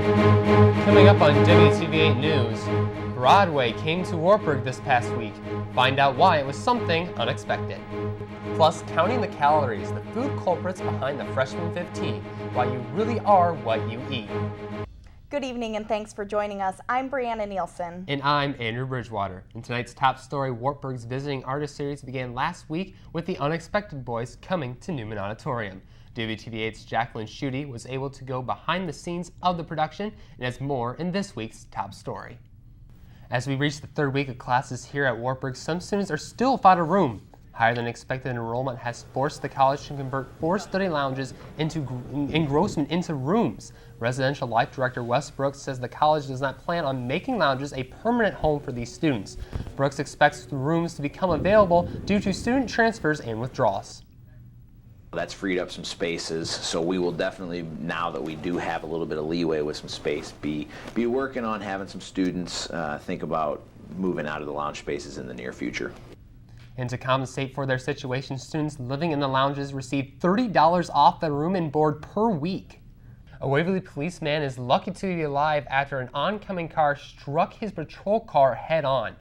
Coming up on WTV8 News, Broadway came to Wartburg this past week. Find out why it was something unexpected. Plus, counting the calories, the food culprits behind the freshman 15, why you really are what you eat. Good evening and thanks for joining us. I'm Brianna Nielsen. And I'm Andrew Bridgewater. In tonight's top story, Wartburg's Visiting Artist Series began last week with the Unexpected Boys coming to Newman Auditorium. WTV8's Jacqueline Schutte was able to go behind the scenes of the production and has more in this week's top story. As we reach the third week of classes here at Wartburg, some students are still without a room. Higher than expected enrollment has forced the college to convert 4 study lounges into engrossment into rooms. Residential Life Director Wes Brooks says the college does not plan on making lounges a permanent home for these students. Brooks expects the rooms to become available due to student transfers and withdrawals. That's freed up some spaces, so we will definitely, now that we do have a little bit of leeway with some space, be working on having some students think about moving out of the lounge spaces in the near future. And to compensate for their situation, students living in the lounges receive $30 off the room and board per week. A Waverly policeman is lucky to be alive after an oncoming car struck his patrol car head-on.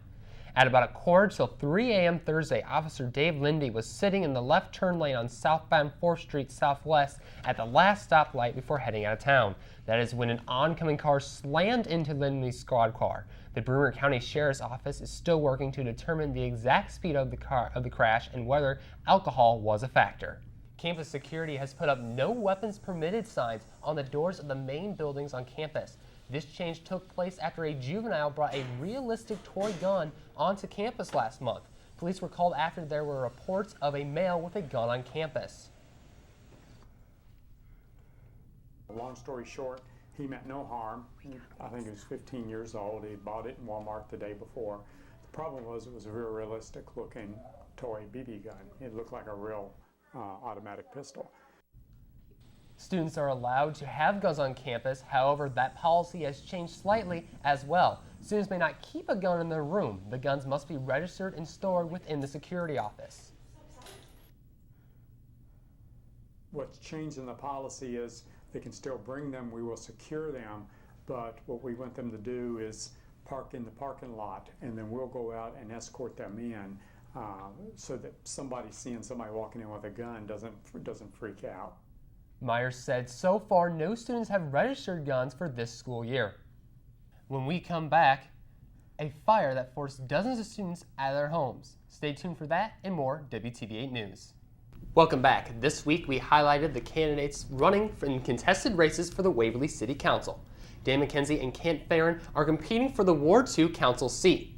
At about 2:45 a.m. Thursday, Officer Dave Lindy was sitting in the left turn lane on southbound 4th Street Southwest at the last stoplight before heading out of town. That is when an oncoming car slammed into Lindy's squad car. The Brewer County Sheriff's Office is still working to determine the exact speed of the crash and whether alcohol was a factor. Campus security has put up no weapons permitted signs on the doors of the main buildings on campus. This change took place after a juvenile brought a realistic toy gun onto campus last month. Police were called after there were reports of a male with a gun on campus. Long story short, he meant no harm. I think he was 15 years old. He bought it in Walmart the day before. The problem was it was a real realistic looking toy BB gun. It looked like a real automatic pistol. Students are allowed to have guns on campus, however, that policy has changed slightly as well. Students may not keep a gun in their room. The guns must be registered and stored within the security office. What's changed in the policy is they can still bring them, we will secure them, but what we want them to do is park in the parking lot and then we'll go out and escort them in so that somebody seeing somebody walking in with a gun doesn't freak out. Myers said so far no students have registered guns for this school year. When we come back, a fire that forced dozens of students out of their homes. Stay tuned for that and more WTV8 News. Welcome back. This week we highlighted the candidates running in contested races for the Waverly City Council. Dan McKenzie and Kent Farron are competing for the Ward 2 council seat.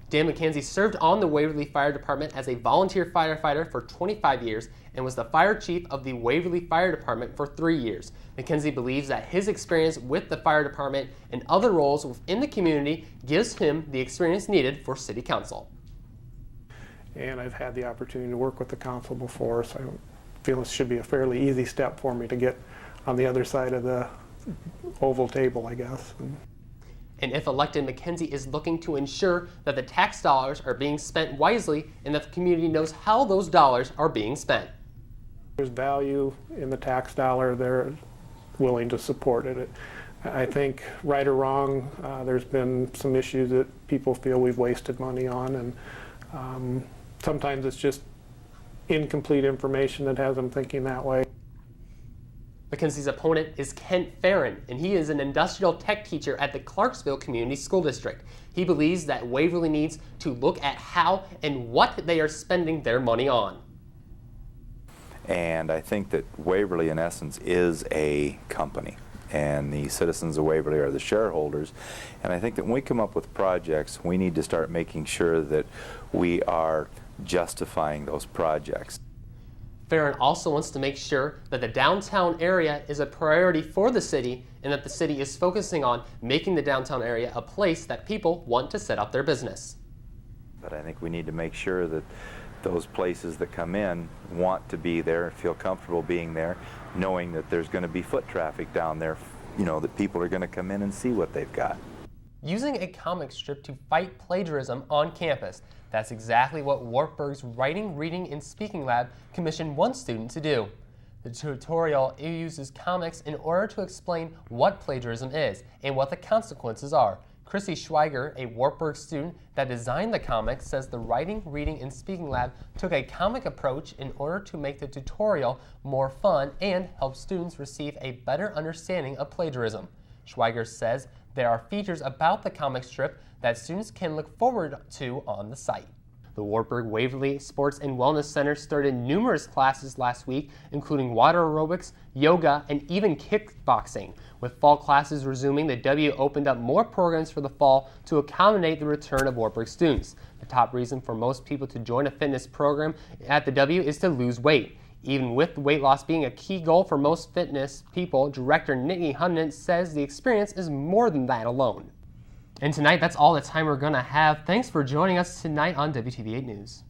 Dan McKenzie served on the Waverly Fire Department as a volunteer firefighter for 25 years and was the fire chief of the Waverly Fire Department for 3 years. McKenzie believes that his experience with the fire department and other roles within the community gives him the experience needed for city council. And I've had the opportunity to work with the council before, so I feel it should be a fairly easy step for me to get on the other side of the oval table, I guess. And if elected, McKenzie is looking to ensure that the tax dollars are being spent wisely and that the community knows how those dollars are being spent. There's value in the tax dollar. They're willing to support it. I think, right or wrong, there's been some issues that people feel we've wasted money on, and sometimes it's just incomplete information that has them thinking that way. McKenzie's opponent is Kent Farron, and he is an industrial tech teacher at the Clarksville Community School District. He believes that Waverly needs to look at how and what they are spending their money on. And I think that Waverly, in essence, is a company, and the citizens of Waverly are the shareholders. And I think that when we come up with projects, we need to start making sure that we are justifying those projects. Farron also wants to make sure that the downtown area is a priority for the city and that the city is focusing on making the downtown area a place that people want to set up their business. But I think we need to make sure that those places that come in want to be there, feel comfortable being there, knowing that there's going to be foot traffic down there, that people are going to come in and see what they've got. Using a comic strip to fight plagiarism on campus. That's exactly what Wartburg's Writing, Reading, and Speaking Lab commissioned one student to do. The tutorial uses comics in order to explain what plagiarism is and what the consequences are. Chrissy Schweiger, a Wartburg student that designed the comic, says the writing, reading, and speaking lab took a comic approach in order to make the tutorial more fun and help students receive a better understanding of plagiarism. Schweiger says there are features about the comic strip that students can look forward to on the site. The Wartburg Waverly Sports and Wellness Center started numerous classes last week, including water aerobics, yoga, and even kickboxing. With fall classes resuming, the W opened up more programs for the fall to accommodate the return of Wartburg students. The top reason for most people to join a fitness program at the W is to lose weight. Even with weight loss being a key goal for most fitness people, Director Nikki Hundon says the experience is more than that alone. And tonight, that's all the time we're going to have. Thanks for joining us tonight on WTV8 News.